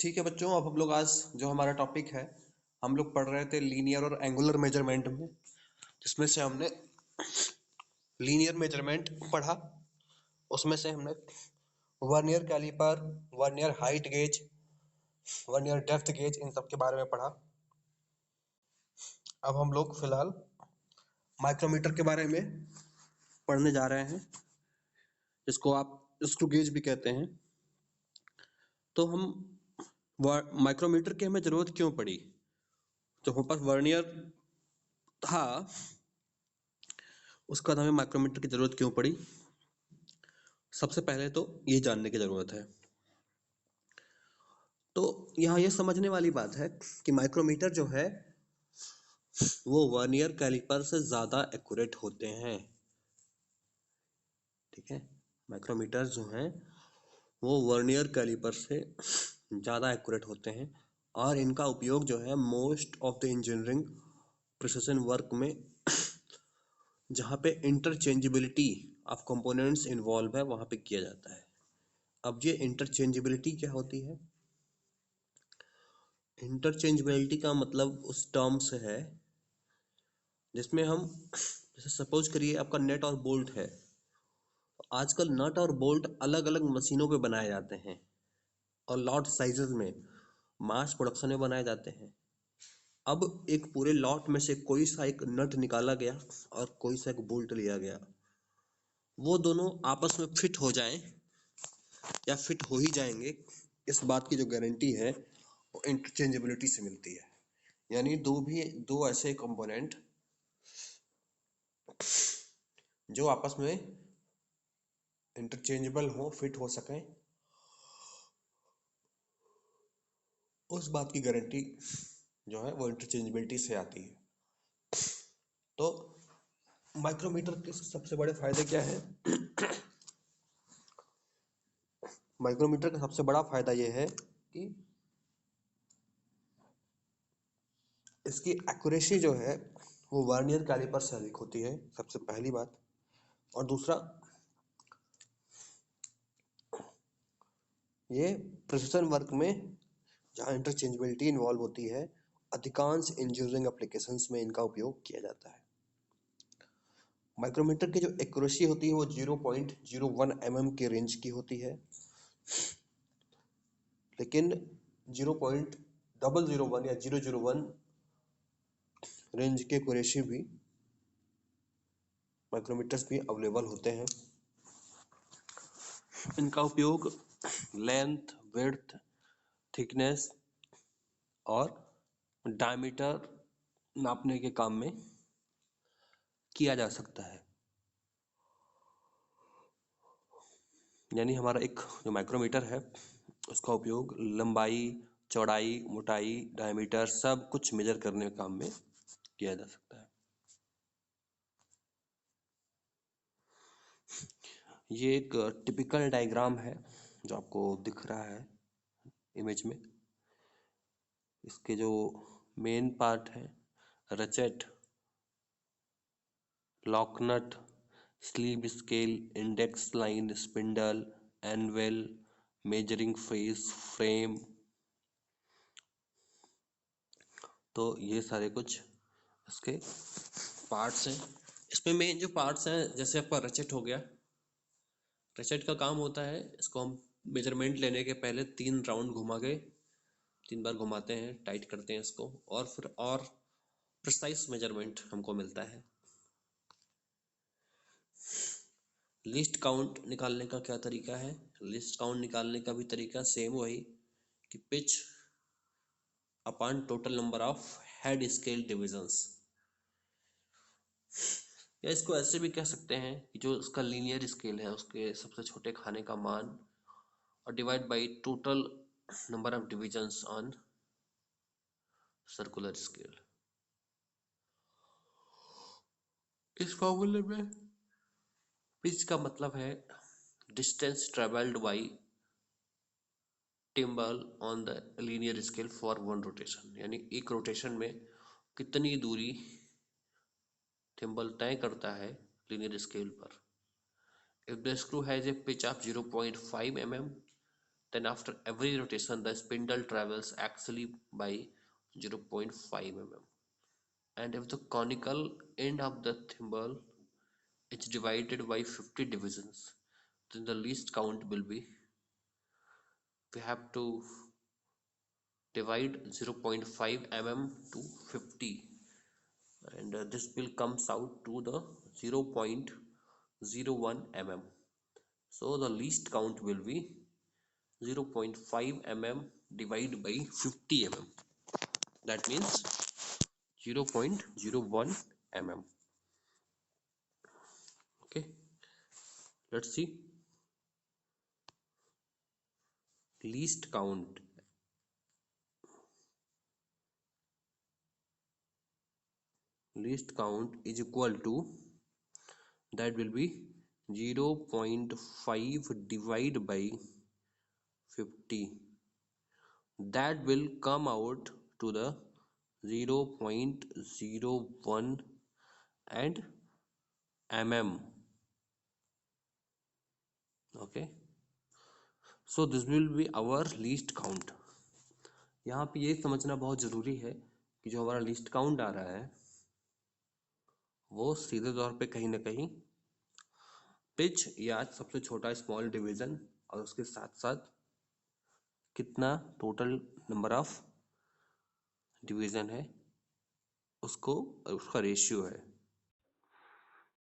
ठीक है बच्चों, अब हम लोग आज जो हमारा टॉपिक है, हम लोग पढ़ रहे थे लीनियर और एंगुलर मेजरमेंट में, जिसमें से हमने लीनियर मेजरमेंट पढ़ा। उसमें से हमने vernier caliper, vernier height gauge, vernier depth gauge, इन सब के बारे में पढ़ा। अब हम लोग फिलहाल माइक्रोमीटर के बारे में पढ़ने जा रहे हैं, जिसको आप स्क्रू गेज भी कहते हैं। तो हम माइक्रोमीटर की हमें जरूरत क्यों पड़ी? तो हमारे पास वर्नियर था, उसके बाद हमें माइक्रोमीटर की जरूरत क्यों पड़ी? सबसे पहले तो ये जानने की जरूरत है। तो यहाँ ये समझने वाली बात है कि माइक्रोमीटर जो है वो वर्नियर कैलिपर से ज़्यादा एक्यूरेट होते हैं। ठीक है, माइक्रोमीटर जो हैं वो वर्नियर कैलिपर से ज़्यादा एक्यूरेट होते हैं और इनका उपयोग जो है most of the engineering precision work में, जहाँ पे इंटरचेंजेबिलिटी ऑफ कंपोनेंट्स इन्वॉल्व है, वहाँ पे किया जाता है। अब ये इंटरचेंजेबिलिटी क्या होती है? इंटरचेंजेबिलिटी का मतलब उस टर्म से है जिसमें हम, जैसे सपोज करिए आपका नट और बोल्ट है। आजकल नट और बोल्ट अलग अलग मशीनों पे बनाए जाते हैं और लॉट साइजेस में मास प्रोडक्शन में बनाए जाते हैं। अब एक पूरे लॉट में से कोई सा एक नट निकाला गया और कोई सा एक बोल्ट लिया गया, वो दोनों आपस में फिट हो जाएं या फिट हो ही जाएंगे, इस बात की जो गारंटी है वो इंटरचेंजेबिलिटी से मिलती है। यानी दो ऐसे कंपोनेंट जो आपस में इंटरचेंजेबल हो, फिट हो सकें, उस बात की गारंटी जो है वो इंटरचेंजेबिलिटी से आती है। तो माइक्रोमीटर के सबसे बड़े फायदे क्या है? माइक्रोमीटर का सबसे बड़ा फायदा यह है कि इसकी एक्यूरेसी जो है वो वर्नियर कैलिपर से अधिक होती है, सबसे पहली बात। और दूसरा, ये प्रिसिशन वर्क में जहाँ इंटरचेंजेबिलिटी इन्वॉल्व होती है, अधिकांश इंजीनियरिंग एप्लीकेशंस में इनका उपयोग किया जाता है। माइक्रोमीटर की जो एक्यूरेसी होती है वो 0.01 mm के रेंज की होती है, लेकिन 0.001 या 001 रेंज के एक्यूरेसी भी माइक्रोमीटर्स भी अवेलेबल होते हैं। इनका उपयोग लेंथ, विड्थ, थिकनेस और डायमीटर नापने के काम में किया जा सकता है। यानी हमारा एक जो माइक्रोमीटर है उसका उपयोग लंबाई, चौड़ाई, मोटाई, डायमीटर सब कुछ मेजर करने के काम में किया जा सकता है। ये एक टिपिकल डायग्राम है जो आपको दिख रहा है इमेज में। इसके जो मेन पार्ट है, ratchet, locknut, sleeve scale, index line, spindle, anvil, measuring face, frame, तो ये सारे कुछ इसके पार्ट्स हैं। इसमें मेन जो पार्ट्स हैं, जैसे आपका रचेट हो गया। रचेट का काम होता है, इसको हम मेजरमेंट लेने के पहले 3 राउंड घुमा के 3 बार घुमाते हैं, टाइट करते हैं इसको, और फिर और प्रिसाइज मेजरमेंट हमको मिलता है। लिस्ट काउंट निकालने का क्या तरीका है? लिस्ट काउंट निकालने का भी तरीका सेम वही कि pitch upon total number of head scale divisions, या इसको ऐसे भी कह सकते हैं कि जो उसका लीनियर स्केल है उसके सबसे छोटे खाने का मान और divide by total number of divisions on circular scale. इस फॉर्मूले में पिच का मतलब है distance travelled by thimble on the linear scale for one rotation, यानी एक रोटेशन में कितनी दूरी थिम्बल तय करता है लीनियर स्केल पर। If the screw has a pitch of 0.5 mm, then after every rotation the spindle travels axially by 0.5 mm, and if the conical end of the thimble is divided by 50 divisions, then the least count will be, we have to divide 0.5 mm to 50, and this will comes out to the 0.01 mm. So the least count will be 0.5 mm divided by 50 mm, that means 0.01 mm. Okay, let's see least count. Least count is equal to, that will be 0.5 divided by 50, that will come out to the 0.01 and mm. Okay, so this will be our least count. यहाँ पे ये समझना बहुत ज़रूरी है कि जो हमारा लिस्ट काउंट आ रहा है वो सीधे तौर पे कहीं ना कहीं पिच या सबसे छोटा स्मॉल डिवीजन और उसके साथ साथ कितना टोटल नंबर ऑफ डिवीजन है उसको, उसका रेशियो है।